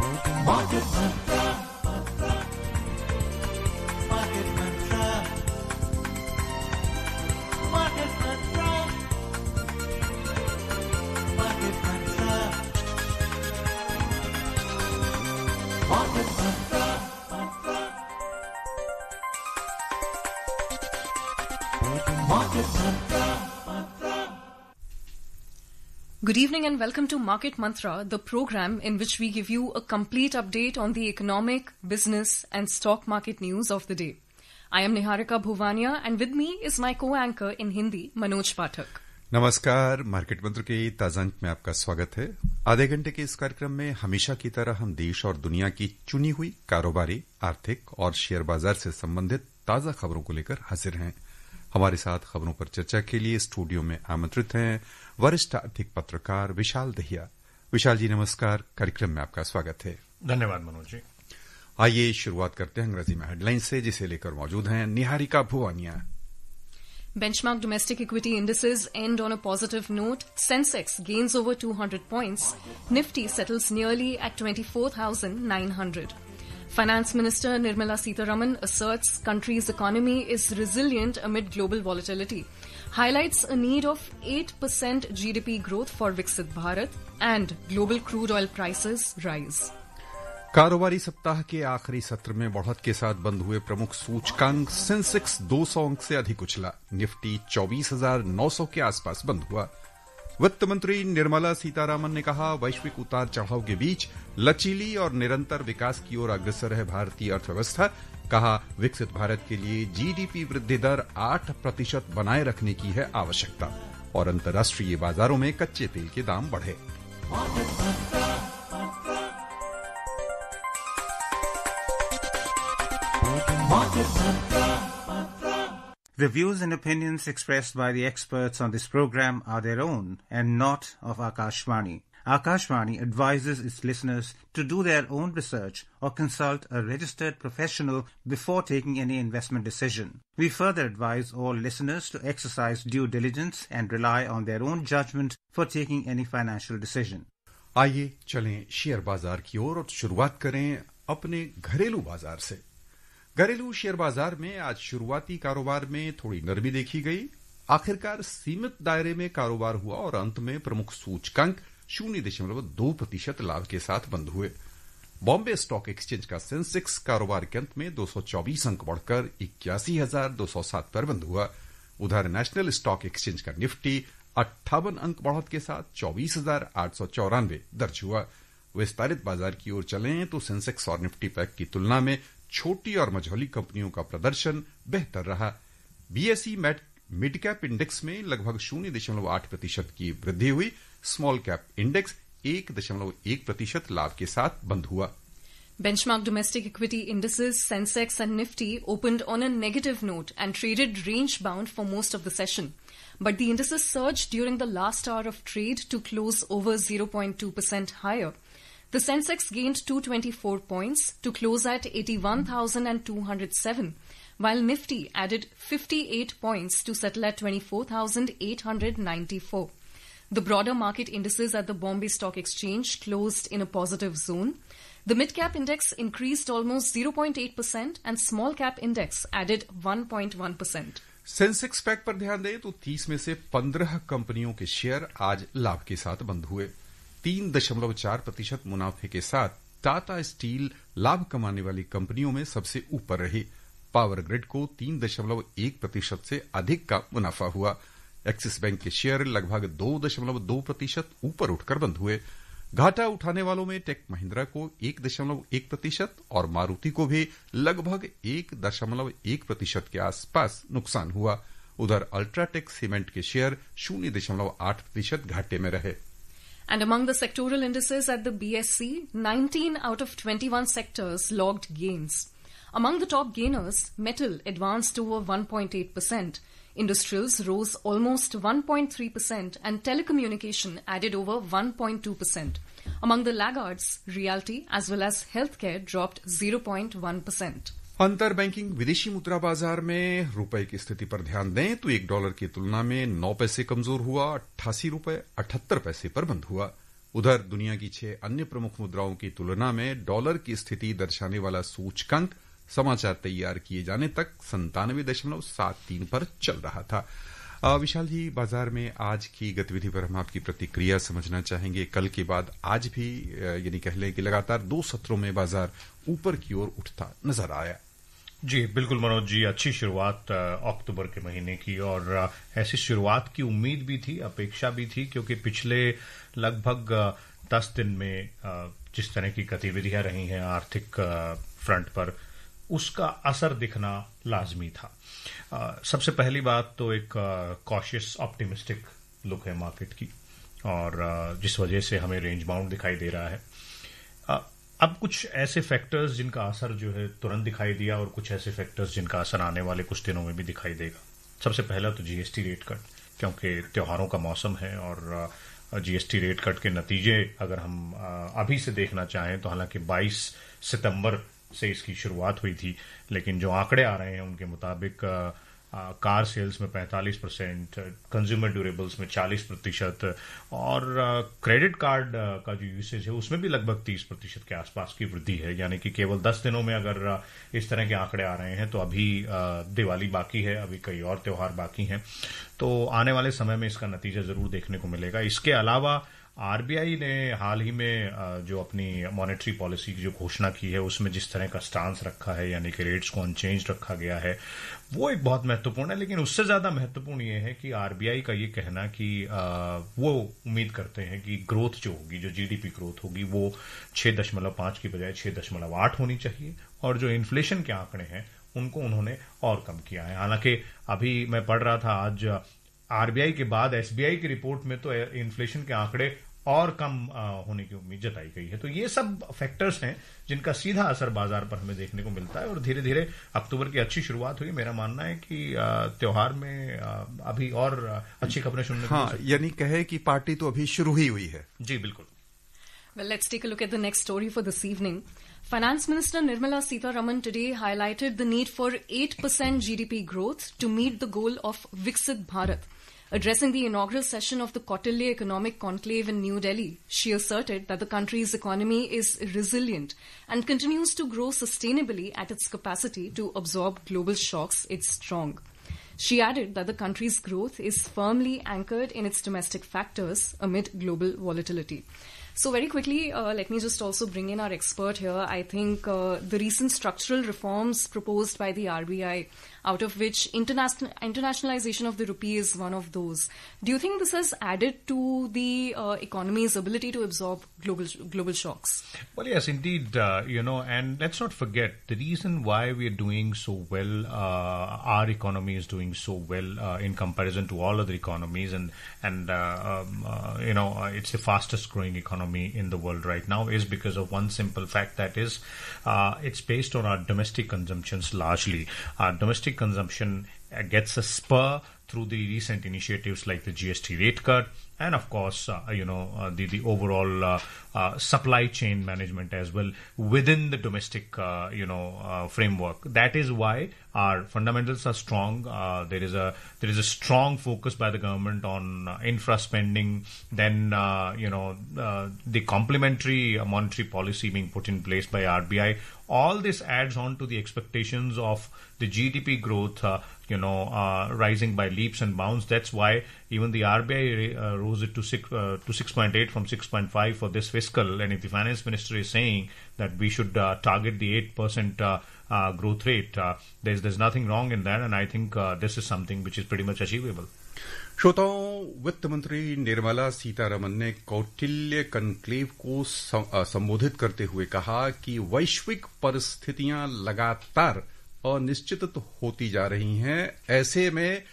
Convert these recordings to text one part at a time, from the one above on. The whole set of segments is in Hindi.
Market Mantra. Market Mantra. Market Mantra. Market Mantra. Market Mantra. Market Mantra. Good evening and welcome to Market Mantra, the program in which we give you a complete update on the economic, business and stock market news of the day. I am Niharika Bhuvania and with me is my co-anchor in Hindi, Manoj Pathak. नमस्कार, मार्केट मंत्र के ताजा अंक में आपका स्वागत है। आधे घंटे के इस कार्यक्रम में हमेशा की तरह हम देश और दुनिया की चुनी हुई कारोबारी, आर्थिक और शेयर बाजार से संबंधित ताजा खबरों को लेकर हाजिर हैं। हमारे साथ खबरों पर चर्चा के लिए स्टूडियो में आमंत्रित हैं वरिष्ठ आर्थिक पत्रकार विशाल दहिया। विशाल जी नमस्कार, कार्यक्रम में आपका स्वागत है। धन्यवाद मनोज जी। आइए शुरुआत करते हैं अंग्रेजी में हेडलाइन से, जिसे लेकर मौजूद हैं Niharika Bhuwania. Benchmark domestic equity indices end on a positive note. Sensex gains over 200 points. Nifty settles nearly at 24,900. Finance Minister Nirmala Sitharaman asserts country's economy is resilient amid global volatility. Highlights a need of 8% GDP growth for Viksit Bharat and global crude oil prices rise. कारोबारी सप्ताह के आखिरी सत्र में बढ़त के साथ बंद हुए प्रमुख सूचकांक सेंसेक्स 200 अंक से अधिक उछला। निफ्टी 24,900 के आसपास बंद हुआ। वित्त मंत्री निर्मला सीतारामन ने कहा, वैश्विक उतार चढ़ाव के बीच लचीली और निरंतर विकास की ओर अग्रसर है भारतीय अर्थव्यवस्था। कहा, विकसित भारत के लिए जीडीपी वृद्धि दर 8% बनाए रखने की है आवश्यकता। और अंतर्राष्ट्रीय बाजारों में कच्चे तेल के दाम बढ़े। The views and opinions expressed by the experts on this program are their own and not of Akashvani. Akashvani advises its listeners to do their own research or consult a registered professional before taking any investment decision. We further advise all listeners to exercise due diligence and rely on their own judgment for taking any financial decision. आइए चलें शेयर बाजार की ओर और शुरुआत करें अपने घरेलू बाजार से। घरेलू शेयर बाजार में आज शुरुआती कारोबार में थोड़ी नरमी देखी गई। आखिरकार सीमित दायरे में कारोबार हुआ और अंत में प्रमुख सूचकांक 0.2% लाभ के साथ बंद हुए। बॉम्बे स्टॉक एक्सचेंज का सेंसेक्स कारोबार के अंत में 224 अंक बढ़कर 81,207 पर बंद हुआ। उधर नेशनल स्टॉक एक्सचेंज का निफ्टी 58 अंक बढ़त के साथ 24,894 दर्ज हुआ। विस्तारित बाजार की ओर चलें तो सेंसेक्स और निफ्टी पैक की तुलना में छोटी और मझौली कंपनियों का प्रदर्शन बेहतर रहा। बीएसई मिड कैप इंडेक्स में लगभग 0.8% की वृद्धि हुई। स्मॉल कैप इंडेक्स 1.1% लाभ के साथ बंद हुआ। Benchmark domestic equity indices Sensex and Nifty opened on a negative note and traded range-bound for most of the session. But the indices surged during the last hour of trade to close over 0.2% higher. The Sensex gained 224 points to close at 81,207, while Nifty added 58 points to settle at 24,894. The broader market indices at the Bombay Stock Exchange closed in a positive zone. The mid-cap index increased almost 0.8% and small-cap index added 1.1%. Sensex pack पर ध्यान दें तो 30 में से 15 कंपनियों के शेयर आज लाभ के साथ बंद हुए। 3.4% मुनाफे के साथ टाटा स्टील लाभ कमाने वाली कंपनियों में सबसे ऊपर रही। पावर ग्रिड को 3.1% से अधिक का मुनाफा हुआ। एक्सिस बैंक के शेयर लगभग 2.2% ऊपर उठकर बंद हुए। घाटा उठाने वालों में टेक महिंद्रा को 1.1% और मारुति को भी लगभग 1.1% के आसपास नुकसान हुआ। उधर अल्ट्राटेक सीमेंट के शेयर 0.8% घाटे में रहे। And among the sectoral indices at the BSE, 19 out of 21 sectors logged gains. Among the top gainers, metal advanced over 1.8%, industrials rose almost 1.3%, and telecommunication added over 1.2%. Among the laggards, realty as well as healthcare dropped 0.1%. अंतर बैंकिंग विदेशी मुद्रा बाजार में रुपए की स्थिति पर ध्यान दें तो $1 की तुलना में 9 पैसे कमजोर हुआ, 88 रुपए 78 पैसे पर बंद हुआ। उधर दुनिया की 6 अन्य प्रमुख मुद्राओं की तुलना में डॉलर की स्थिति दर्शाने वाला सूचकांक समाचार तैयार किए जाने तक 97.73 पर चल रहा था। विशाल जी, बाजार में आज की गतिविधि पर हम आपकी प्रतिक्रिया समझना चाहेंगे। कल के बाद आज भी यानी कह लें कि लगातार 2 सत्रों में बाजार ऊपर की ओर उठता नजर आया। जी बिल्कुल मनोज जी, अच्छी शुरुआत अक्टूबर के महीने की, और ऐसी शुरुआत की उम्मीद भी थी, अपेक्षा भी थी, क्योंकि पिछले लगभग 10 दिन में जिस तरह की गतिविधियां रही हैं आर्थिक फ्रंट पर, उसका असर दिखना लाजमी था। सबसे पहली बात तो एक कॉशियस ऑप्टिमिस्टिक लुक है मार्केट की, और जिस वजह से हमें रेंज बाउंड दिखाई दे रहा है। अब कुछ ऐसे फैक्टर्स जिनका असर जो है तुरंत दिखाई दिया, और कुछ ऐसे फैक्टर्स जिनका असर आने वाले कुछ दिनों में भी दिखाई देगा। सबसे पहला तो जीएसटी रेट कट, क्योंकि त्योहारों का मौसम है, और जीएसटी रेट कट के नतीजे अगर हम अभी से देखना चाहें तो हालांकि 22 सितंबर से इसकी शुरुआत हुई थी, लेकिन जो आंकड़े आ रहे हैं उनके मुताबिक कार सेल्स में 45%, कंज्यूमर ड्यूरेबल्स में 40%, और क्रेडिट कार्ड का जो यूसेज है उसमें भी लगभग 30% के आसपास की वृद्धि है। यानी कि केवल 10 दिनों में अगर इस तरह के आंकड़े आ रहे हैं तो अभी दिवाली बाकी है, अभी कई और त्योहार बाकी हैं, तो आने वाले समय में इसका नतीजा जरूर देखने को मिलेगा। इसके अलावा आरबीआई ने हाल ही में जो अपनी मॉनेटरी पॉलिसी की जो घोषणा की है उसमें जिस तरह का स्टांस रखा है, यानी कि रेट्स को अनचेंज रखा गया है, वो एक बहुत महत्वपूर्ण है। लेकिन उससे ज्यादा महत्वपूर्ण ये है कि आरबीआई का ये कहना कि वो उम्मीद करते हैं कि ग्रोथ जो होगी, जो जीडीपी ग्रोथ होगी, वो 6.5 की बजाय 6.8 होनी चाहिए, और जो इन्फ्लेशन के आंकड़े हैं उनको उन्होंने और कम किया है। हालांकि अभी मैं पढ़ रहा था आज आरबीआई के बाद एसबीआई की रिपोर्ट में तो इन्फ्लेशन के आंकड़े और कम होने की उम्मीद जताई गई है। तो ये सब फैक्टर्स हैं जिनका सीधा असर बाजार पर हमें देखने को मिलता है, और धीरे धीरे अक्टूबर की अच्छी शुरुआत हुई। मेरा मानना है कि त्योहार में अभी और अच्छी खबरें सुनने को हाँ, यानी कहे कि पार्टी तो अभी शुरू ही हुई है। जी बिल्कुल। Well, let's take a look at the next story for this evening. Finance Minister Nirmala Sitharaman today highlighted the need for 8% GDP growth to meet the goal of Viksit Bharat. Addressing the inaugural session of the Kautilya Economic Conclave in New Delhi, she asserted that the country's economy is resilient and continues to grow sustainably at its capacity to absorb global shocks. It's strong. She added that the country's growth is firmly anchored in its domestic factors amid global volatility. So very quickly, let me just also bring in our expert here. I think the recent structural reforms proposed by the RBI, out of which internationalization of the rupee is one of those. Do you think this has added to the economy's ability to absorb global shocks? Well, yes, indeed. And let's not forget the reason why we are doing so well. Our economy is doing so well in comparison to all other economies, and it's the fastest growing economy in the world right now, is because of one simple fact, that is it's based on our domestic consumptions largely. Our domestic consumption gets a spur through the recent initiatives like the GST rate cut, and of course, the overall supply chain management as well within the domestic, framework. That is why our fundamentals are strong. There is a strong focus by the government on infra spending. Then, the complementary monetary policy being put in place by RBI. All this adds on to the expectations of the GDP growth, rising by leaps and bounds. That's why even the RBI rose it to 6.8 from 6.5 for this fiscal. And if the finance minister is saying that we should target the 8% growth rate, there's nothing wrong in that, and I think this is something which is pretty much achievable. श्रोताओं, वित्त मंत्री निर्मला सीतारमन ने कौटिल्य कनक्लेव को संबोधित करते हुए कहा कि वैश्विक परिस्थितियां लगातार अनिश्चित होती जा रही हैं। ऐसे में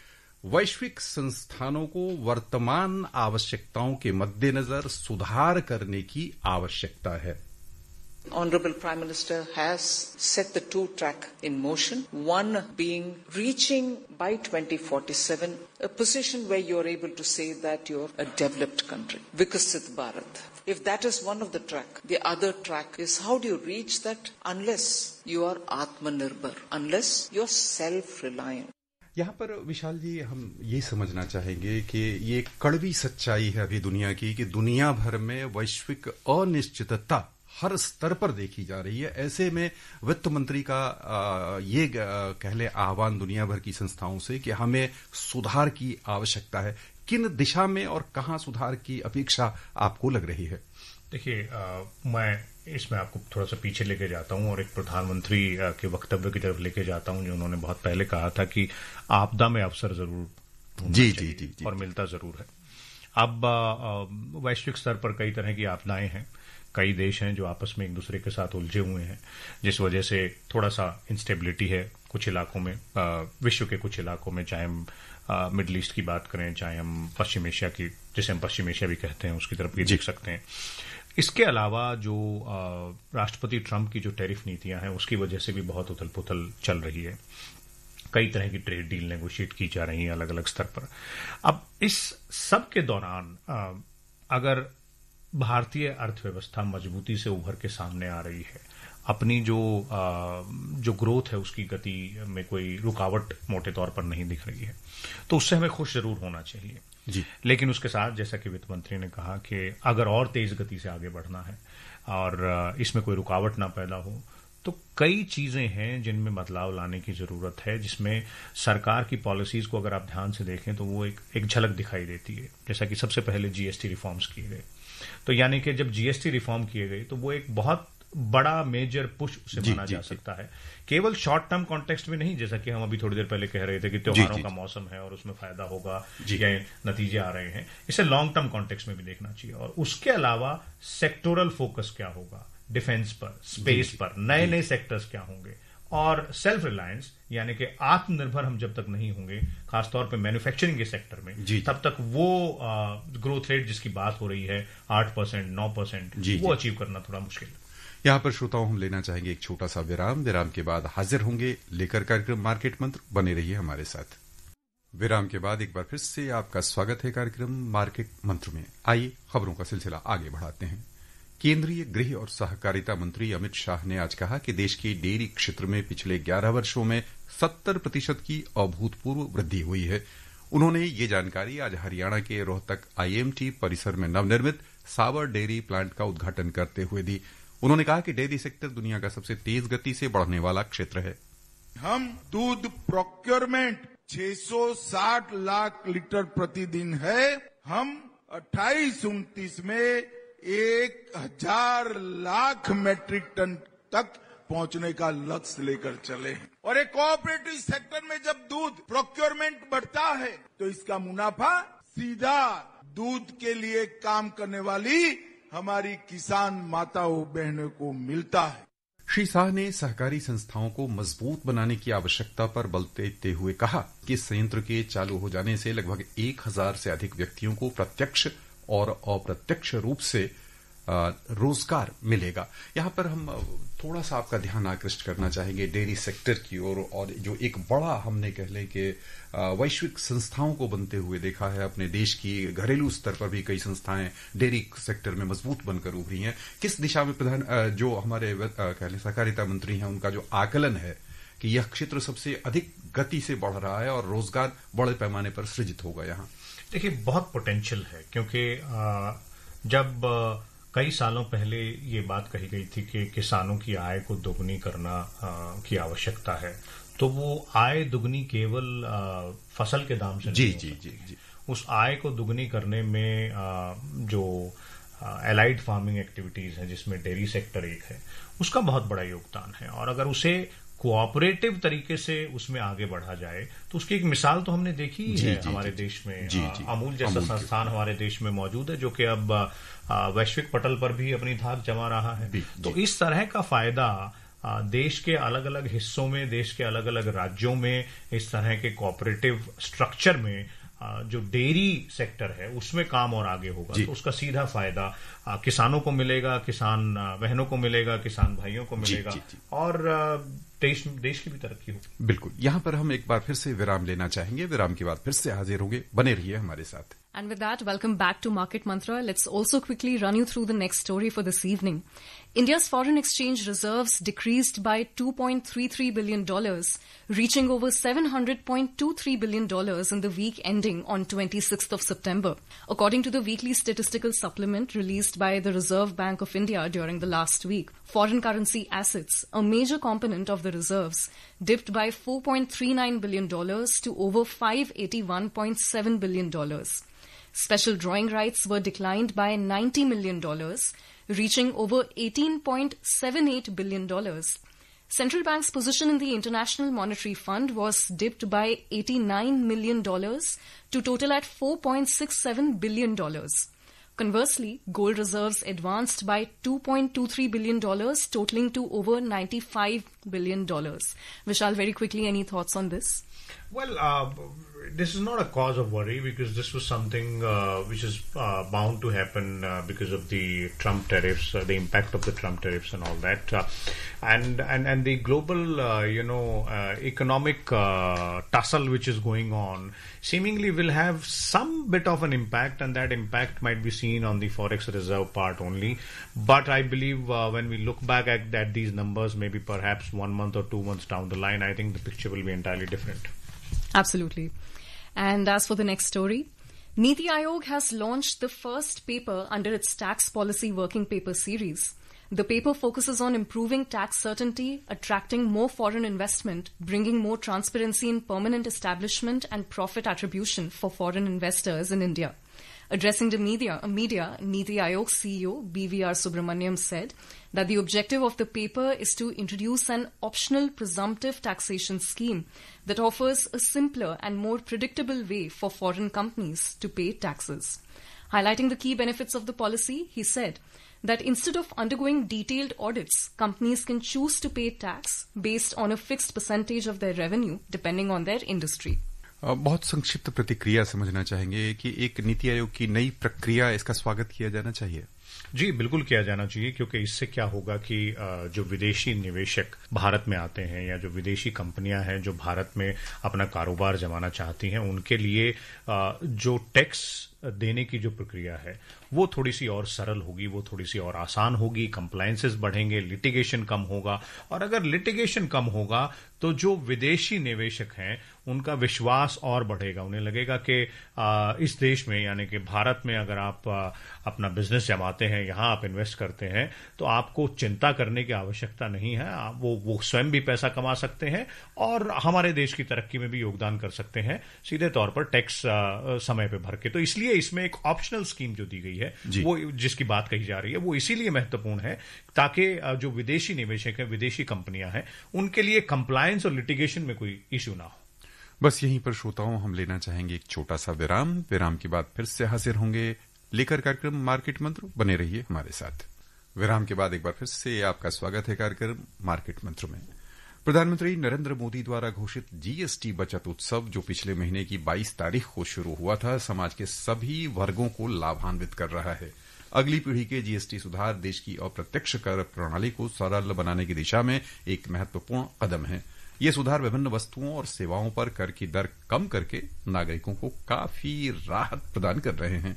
वैश्विक संस्थानों को वर्तमान आवश्यकताओं के मद्देनजर सुधार करने की आवश्यकता है। Honorable Prime Minister has set the two-track in motion, one being reaching by 2047 a position where you're able to say that you're a developed country, Viksit Bharat. If that is one of the track, the other track is how do you reach that unless you are Atmanirbhar, unless you're self-reliant. यहाँ पर विशाल जी हम ये समझना चाहेंगे कि ये कड़वी सच्चाई है अभी दुनिया की कि दुनिया भर में वैश्विक अनिश्चितता हर स्तर पर देखी जा रही है। ऐसे में वित्त मंत्री का ये कह ले आह्वान दुनिया भर की संस्थाओं से कि हमें सुधार की आवश्यकता है। किन दिशा में और कहां सुधार की अपेक्षा आपको लग रही है? देखिए, मैं इसमें आपको थोड़ा सा पीछे लेके जाता हूं और एक प्रधानमंत्री के वक्तव्य की तरफ लेके जाता हूं, जो उन्होंने बहुत पहले कहा था कि आपदा में अवसर जरूर जी और मिलता जरूर है। अब वैश्विक स्तर पर कई तरह की आपदाएं हैं, कई देश हैं जो आपस में एक दूसरे के साथ उलझे हुए हैं, जिस वजह से थोड़ा सा इंस्टेबिलिटी है कुछ इलाकों में, विश्व के कुछ इलाकों में, चाहे हम मिडिल ईस्ट की बात करें, चाहे हम पश्चिम एशिया की, जिसे हम पश्चिम एशिया भी कहते हैं, उसकी तरफ भी देख सकते हैं। इसके अलावा जो राष्ट्रपति ट्रंप की जो टैरिफ नीतियां हैं, उसकी वजह से भी बहुत उथल पुथल चल रही है। कई तरह की ट्रेड डील नेगोशिएट की जा रही हैं अलग अलग स्तर पर। अब इस सब के दौरान अगर भारतीय अर्थव्यवस्था मजबूती से उभर के सामने आ रही है, अपनी जो ग्रोथ है उसकी गति में कोई रुकावट मोटे तौर पर नहीं दिख रही है, तो उससे हमें खुश जरूर होना चाहिए जी। लेकिन उसके साथ जैसा कि वित्त मंत्री ने कहा कि अगर और तेज गति से आगे बढ़ना है और इसमें कोई रुकावट ना पैदा हो, तो कई चीजें हैं जिनमें बदलाव लाने की जरूरत है, जिसमें सरकार की पॉलिसीज को अगर आप ध्यान से देखें तो वो एक झलक दिखाई देती है। जैसा कि सबसे पहले जीएसटी रिफॉर्म्स किए गए, तो यानी कि जब जीएसटी रिफॉर्म किए गए तो वो एक बहुत बड़ा मेजर पुश उसे माना जा सकता है, केवल शॉर्ट टर्म कॉन्टेक्स्ट में नहीं, जैसा कि हम अभी थोड़ी देर पहले कह रहे थे कि त्योहारों का मौसम है और उसमें फायदा होगा या नतीजे आ रहे हैं। इसे लॉन्ग टर्म कॉन्टेक्स्ट में भी देखना चाहिए। और उसके अलावा सेक्टोरल फोकस क्या होगा, डिफेंस पर, स्पेस पर, नए नए सेक्टर्स क्या होंगे, और सेल्फ रिलायंस यानी कि आत्मनिर्भर हम जब तक नहीं होंगे, खासतौर पे मैन्युफैक्चरिंग के सेक्टर में, तब तक वो ग्रोथ रेट जिसकी बात हो रही है 8%, 9%, वो अचीव करना थोड़ा मुश्किल है। यहां पर श्रोताओं हम लेना चाहेंगे एक छोटा सा विराम। विराम के बाद हाजिर होंगे लेकर कार्यक्रम मार्केट मंत्र। बने रहिए हमारे साथ। विराम के बाद एक बार फिर से आपका स्वागत है कार्यक्रम मार्केट मंत्र में। आइए खबरों का सिलसिला आगे बढ़ाते हैं। केंद्रीय गृह और सहकारिता मंत्री अमित शाह ने आज कहा कि देश के डेयरी क्षेत्र में पिछले 11 वर्षों में 70% की अभूतपूर्व वृद्धि हुई है। उन्होंने ये जानकारी आज हरियाणा के रोहतक आईएमटी परिसर में नवनिर्मित सावर डेयरी प्लांट का उद्घाटन करते हुए दी। उन्होंने कहा कि डेयरी सेक्टर दुनिया का सबसे तेज गति से बढ़ने वाला क्षेत्र है। हम दूध प्रोक्योरमेंट 660 लाख लीटर प्रतिदिन है। हम 28-29 में 1000 लाख मैट्रिक टन तक पहुंचने का लक्ष्य लेकर चले हैं। और एक कोऑपरेटिव सेक्टर में जब दूध प्रोक्योरमेंट बढ़ता है तो इसका मुनाफा सीधा दूध के लिए काम करने वाली हमारी किसान माताओं बहनों को मिलता है। श्री शाह ने सहकारी संस्थाओं को मजबूत बनाने की आवश्यकता पर बल देते हुए कहा कि संयंत्र के चालू हो जाने से लगभग 1000 से अधिक व्यक्तियों को प्रत्यक्ष और अप्रत्यक्ष रूप से रोजगार मिलेगा। यहां पर हम थोड़ा सा आपका ध्यान आकृष्ट करना चाहेंगे डेयरी सेक्टर की ओर, और जो एक बड़ा हमने कह लें कि वैश्विक संस्थाओं को बनते हुए देखा है अपने देश की, घरेलू स्तर पर भी कई संस्थाएं डेयरी सेक्टर में मजबूत बनकर उभरी हैं। किस दिशा में जो हमारे कह लें सहकारिता मंत्री हैं उनका जो आकलन है कि यह क्षेत्र सबसे अधिक गति से बढ़ रहा है और रोजगार बड़े पैमाने पर सृजित होगा यहां? देखिए, बहुत पोटेंशियल है, क्योंकि जब कई सालों पहले ये बात कही गई थी कि किसानों की आय को दोगुनी करना की आवश्यकता है, तो वो आय दुगनी केवल फसल के दाम से नहीं होता। उस आय को दुगनी करने में जो एलाइड फार्मिंग एक्टिविटीज हैं, जिसमें डेयरी सेक्टर एक है, उसका बहुत बड़ा योगदान है। और अगर उसे कोऑपरेटिव तरीके से उसमें आगे बढ़ा जाए तो उसकी एक मिसाल तो हमने देखी है हमारे देश में। अमूल जैसा संस्थान हमारे देश में मौजूद है, जो कि अब वैश्विक पटल पर भी अपनी धाक जमा रहा है। तो इस तरह का फायदा देश के अलग अलग हिस्सों में, देश के अलग अलग राज्यों में इस तरह के कोऑपरेटिव स्ट्रक्चर में जो डेयरी सेक्टर है उसमें काम और आगे होगा, तो उसका सीधा फायदा किसानों को मिलेगा, किसान बहनों को मिलेगा, किसान भाइयों को मिलेगा, और देश की भी तरक्की होगी। बिल्कुल। यहां पर हम एक बार फिर से विराम लेना चाहेंगे। विराम के बाद फिर से हाजिर होंगे। बने रहिए हमारे साथ। And with that, welcome back to Market Mantra. Let's also quickly run you through the next story for this evening. India's foreign exchange reserves decreased by $2.33 billion, reaching over $700.23 billion in the week ending on 26th of September, according to the weekly statistical supplement released by the Reserve Bank of India during the last week. Foreign currency assets, a major component of the reserves, dipped by $4.39 billion to over $581.7 billion. Special drawing rights were declined by $90 million, reaching over $18.78 billion. Central Bank's position in the International Monetary Fund was dipped by $89 million to total at $4.67 billion. Conversely, gold reserves advanced by $2.23 billion, totaling to over $95 billion. Vishal, very quickly, any thoughts on this? Well, this is not a cause of worry because this was something which is bound to happen because of the Trump tariffs, the impact of the Trump tariffs and all that, and the global, economic tussle which is going on seemingly will have some bit of an impact, and that impact might be seen on the forex reserve part only. But I believe when we look back at these numbers, maybe perhaps 1 month or 2 months down the line, I think the picture will be entirely different. Absolutely. And as for the next story, Niti Aayog has launched the first paper under its tax policy working paper series. The paper focuses on improving tax certainty, attracting more foreign investment, bringing more transparency in permanent establishment and profit attribution for foreign investors in India. Addressing the media, Niti Aayog CEO BVR Subramaniam said that the objective of the paper is to introduce an optional presumptive taxation scheme that offers a simpler and more predictable way for foreign companies to pay taxes. Highlighting the key benefits of the policy, he said that instead of undergoing detailed audits, companies can choose to pay tax based on a fixed percentage of their revenue depending on their industry. बहुत संक्षिप्त प्रतिक्रिया समझना चाहेंगे कि एक नीति आयोग की नई प्रक्रिया, इसका स्वागत किया जाना चाहिए। जी, बिल्कुल किया जाना चाहिए, क्योंकि इससे क्या होगा कि जो विदेशी निवेशक भारत में आते हैं या जो विदेशी कंपनियां हैं जो भारत में अपना कारोबार जमाना चाहती हैं, उनके लिए जो टैक्स देने की जो प्रक्रिया है वो थोड़ी सी और सरल होगी, वो थोड़ी सी और आसान होगी, कंप्लायंसेस बढ़ेंगे, लिटिगेशन कम होगा, और अगर लिटिगेशन कम होगा तो जो विदेशी निवेशक हैं उनका विश्वास और बढ़ेगा। उन्हें लगेगा कि इस देश में, यानी कि भारत में, अगर आप अपना बिजनेस जमाते हैं, यहां आप इन्वेस्ट करते हैं, तो आपको चिंता करने की आवश्यकता नहीं है। आप वो स्वयं भी पैसा कमा सकते हैं और हमारे देश की तरक्की में भी योगदान कर सकते हैं सीधे तौर पर टैक्स समय पे भर के। तो इसलिए इसमें एक ऑप्शनल स्कीम जो दी गई है, वो जिसकी बात कही जा रही है, वो इसीलिए महत्वपूर्ण है ताकि जो विदेशी निवेशक हैं, विदेशी कंपनियां हैं, उनके लिए कंप्लायंस और लिटिगेशन में कोई इश्यू ना हो। बस यहीं पर श्रोताओं हम लेना चाहेंगे एक छोटा सा विराम के बाद फिर से हाजिर होंगे लेकर कार्यक्रम मार्केट मंत्र। बने रहिए हमारे साथ। विराम के बाद एक बार फिर से आपका स्वागत है कार्यक्रम मार्केट मंत्र में। प्रधानमंत्री नरेंद्र मोदी द्वारा घोषित जीएसटी बचत उत्सव, जो पिछले महीने की 22 तारीख को शुरू हुआ था, समाज के सभी वर्गों को लाभान्वित कर रहा है। अगली पीढ़ी के जीएसटी सुधार देश की अप्रत्यक्ष कर प्रणाली को सरल बनाने की दिशा में एक महत्वपूर्ण कदम है। ये सुधार विभिन्न वस्तुओं और सेवाओं पर कर की दर कम करके नागरिकों को काफी राहत प्रदान कर रहे हैं।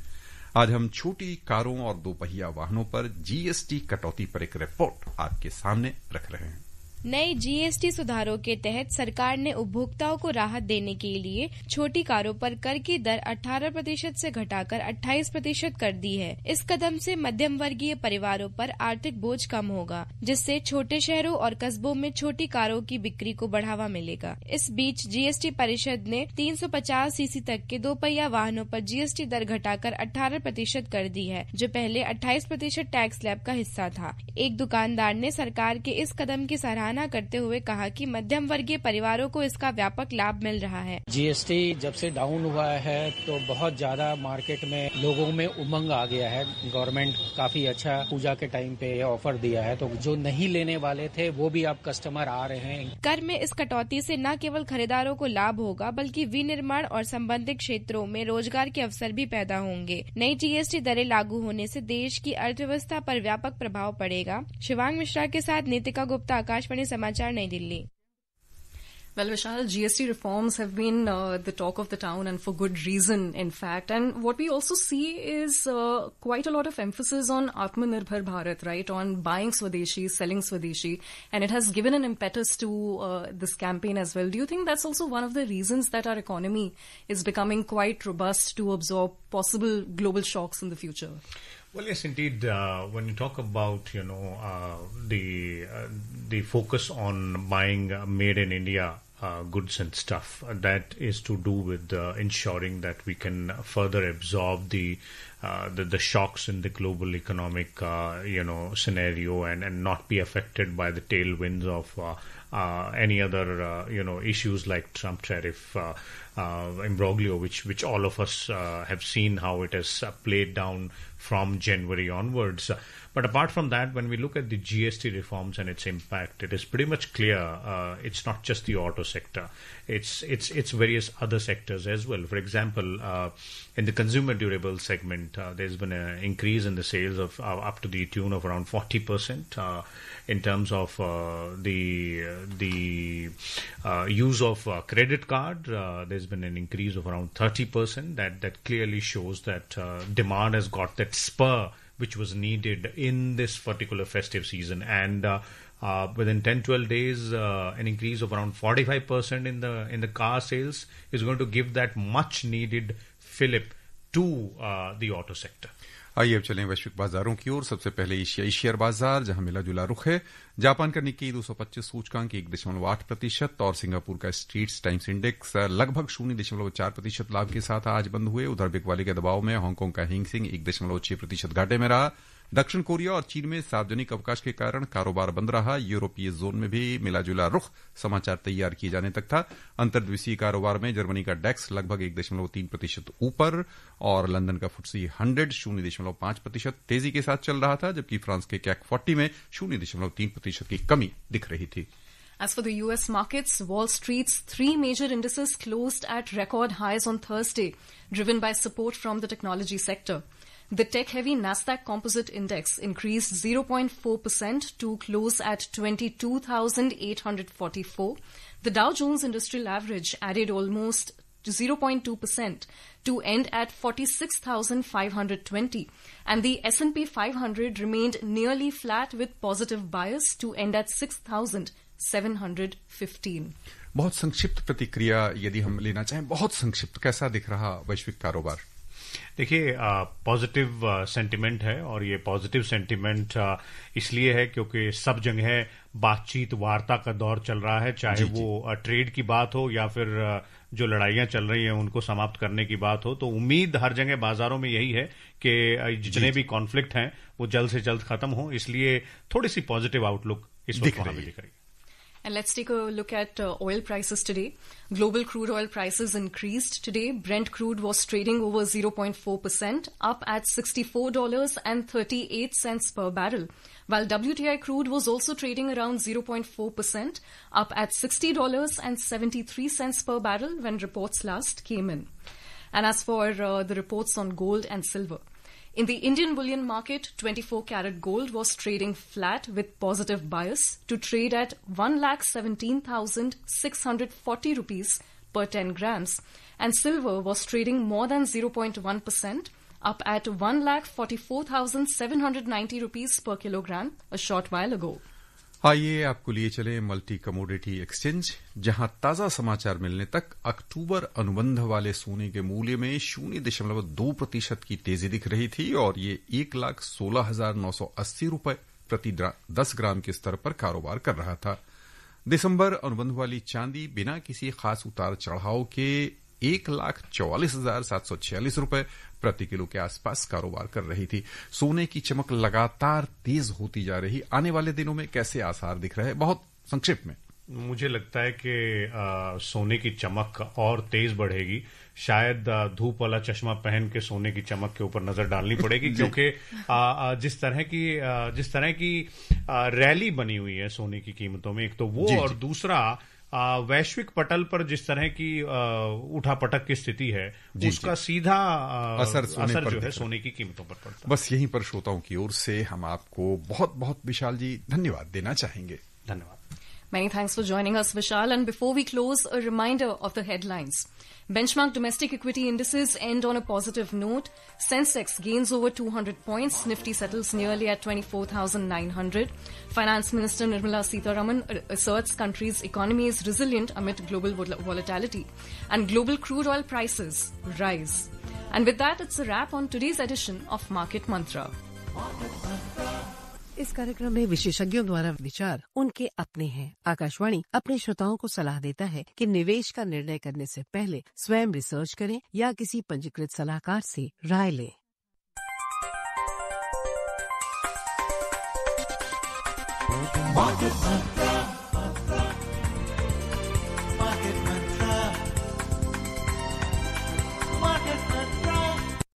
आज हम छोटी कारों और दोपहिया वाहनों पर जीएसटी कटौती पर एक रिपोर्ट आपके सामने रख रहे हैं। नए जीएसटी सुधारों के तहत सरकार ने उपभोक्ताओं को राहत देने के लिए छोटी कारों पर कर की दर 18% से घटाकर 28% कर दी है। इस कदम से मध्यम वर्गीय परिवारों पर आर्थिक बोझ कम होगा, जिससे छोटे शहरों और कस्बों में छोटी कारों की बिक्री को बढ़ावा मिलेगा। इस बीच जीएसटी परिषद ने 350 सीसी तक के दोपहिया वाहनों पर जीएसटी दर घटाकर 18% कर दी है, जो पहले 28% टैक्स स्लैब का हिस्सा था। एक दुकानदार ने सरकार के इस कदम की सराहना करते हुए कहा कि मध्यम वर्गीय परिवारों को इसका व्यापक लाभ मिल रहा है। जीएसटी जब से डाउन हुआ है तो बहुत ज्यादा मार्केट में लोगों में उमंग आ गया है। गवर्नमेंट काफी अच्छा पूजा के टाइम पे ऑफर दिया है, तो जो नहीं लेने वाले थे वो भी अब कस्टमर आ रहे हैं। कर में इस कटौती से न केवल खरीदारों को लाभ होगा, बल्कि विनिर्माण और संबंधित क्षेत्रों में रोजगार के अवसर भी पैदा होंगे। नई जीएसटी दरें लागू होने से देश की अर्थव्यवस्था पर व्यापक प्रभाव पड़ेगा। शिवांग मिश्रा के साथ नीतिका गुप्ता, आकाशवाणी समाचार, नई Delhi. Well, Vishal, GST reforms have been the talk of the town, and for good reason, in fact. And what we also see is quite a lot of emphasis on Atmanirbhar Bharat, right? On buying Swadeshi, selling Swadeshi. And it has given an impetus to this campaign as well. Do you think that's also one of the reasons that our economy is becoming quite robust to absorb possible global shocks in the future? Well, yes, indeed. When you talk about, the focus on buying made in India goods and stuff, that is to do with ensuring that we can further absorb the shocks in the global economic, scenario and not be affected by the tailwinds of any other, issues like Trump tariff imbroglio, which all of us have seen how it has played down from January onwards. But apart from that, when we look at the GST reforms and its impact, it is pretty much clear it's not just the auto sector. It's various other sectors as well. For example, in the consumer durable segment, there's been an increase in the sales of up to the tune of around 40%. In terms of the use of credit card, there's been an increase of around 30%. That clearly shows that demand has got that spur which was needed in this particular festive season. And within 10-12 days, an increase of around 45% in the car sales is going to give that much needed fillip to the auto sector. आइए अब चलें वैश्विक बाजारों की ओर। सबसे पहले एशियाई शेयर बाजार, जहां मिला जुला रुख है। जापान का निक्केई 225 सूचकांक 1.8% और सिंगापुर का स्ट्रीट्स टाइम्स इंडेक्स लगभग 0.4% लाभ के साथ आज बंद हुए। उधर बिकवाली के दबाव में हांगकांग का हिंग सिंह 1.6% घाटे में रहा। दक्षिण कोरिया और चीन में सार्वजनिक अवकाश के कारण कारोबार बंद रहा। यूरोपीय जोन में भी मिलाजुला रुख समाचार तैयार किए जाने तक था। अंतर्द्विसीय कारोबार में जर्मनी का डेक्स लगभग 1.3% ऊपर और लंदन का फुट्सी 100 0.5% तेजी के साथ चल रहा था, जबकि फ्रांस के कैक 40 में 0.3% की कमी दिख रही थी। As for the US markets, Wall Street's three major indices closed at record highs on Thursday, driven by support from the technology sector. The tech-heavy Nasdaq Composite Index increased 0.4% to close at 22,844. The Dow Jones Industrial Average added almost 0.2% to end at 46,520. And the S&P 500 remained nearly flat with positive bias to end at 6,715. बहुत संक्षिप्त प्रतिक्रिया यदि हम लेना चाहें, बहुत संक्षिप्त, कैसा दिख रहा वैश्विक कारोबार? देखिए, पॉजिटिव सेंटिमेंट है और ये पॉजिटिव सेंटिमेंट इसलिए है क्योंकि सब जगह बातचीत वार्ता का दौर चल रहा है, चाहे वो ट्रेड की बात हो या फिर जो लड़ाइयां चल रही हैं उनको समाप्त करने की बात हो। तो उम्मीद हर जगह बाजारों में यही है कि जितने भी कॉन्फ्लिक्ट हैं वो जल्द से जल्द खत्म हो, इसलिए थोड़ी सी पॉजिटिव आउटलुक इस वक्त वहां भी दिख रही है। And let's take a look at oil prices today. Global crude oil prices increased today. Brent crude was trading over 0.4%, up at $64.38 per barrel, while WTI crude was also trading around 0.4%, up at $60.73 per barrel when reports last came in. And as for the reports on gold and silver, in the Indian bullion market, 24-carat gold was trading flat with positive bias to trade at 1,17,640 rupees per 10 grams, and silver was trading more than 0.1%, up at 1,44,790 rupees per kilogram a short while ago. आइए आपको लिए चले मल्टी कमोडिटी एक्सचेंज, जहां ताजा समाचार मिलने तक अक्टूबर अनुबंध वाले सोने के मूल्य में 0.2% की तेजी दिख रही थी और ये 1,16,980 रुपए प्रति 10 ग्राम के स्तर पर कारोबार कर रहा था। दिसंबर अनुबंध वाली चांदी बिना किसी खास उतार चढ़ाव के 1,44,746 रुपए प्रति किलो के आसपास कारोबार कर रही थी। सोने की चमक लगातार तेज होती जा रही। आने वाले दिनों में कैसे आसार दिख रहे हैं, बहुत संक्षिप्त में? मुझे लगता है कि सोने की चमक और तेज बढ़ेगी। शायद धूप वाला चश्मा पहन के सोने की चमक के ऊपर नजर डालनी पड़ेगी, क्योंकि जिस तरह की रैली बनी हुई है सोने की कीमतों में, एक तो वो और दूसरा वैश्विक पटल पर जिस तरह की उठापटक की स्थिति है, उसका सीधा असर जो है सोने की कीमतों पर पड़ता है। बस यहीं पर श्रोताओं की ओर से हम आपको बहुत बहुत विशाल जी धन्यवाद देना चाहेंगे। धन्यवाद। Many thanks for joining us, Vishal. And before we close, a reminder of the headlines. Benchmark domestic equity indices end on a positive note. Sensex gains over 200 points. Nifty settles nearly at 24,900. Finance Minister Nirmala Sitharaman asserts country's economy is resilient amid global volatility. And global crude oil prices rise. And with that, it's a wrap on today's edition of Market Mantra. इस कार्यक्रम में विशेषज्ञों द्वारा विचार उनके अपने हैं। आकाशवाणी अपने श्रोताओं को सलाह देता है कि निवेश का निर्णय करने से पहले स्वयं रिसर्च करें या किसी पंजीकृत सलाहकार से राय लें। Market Mantra.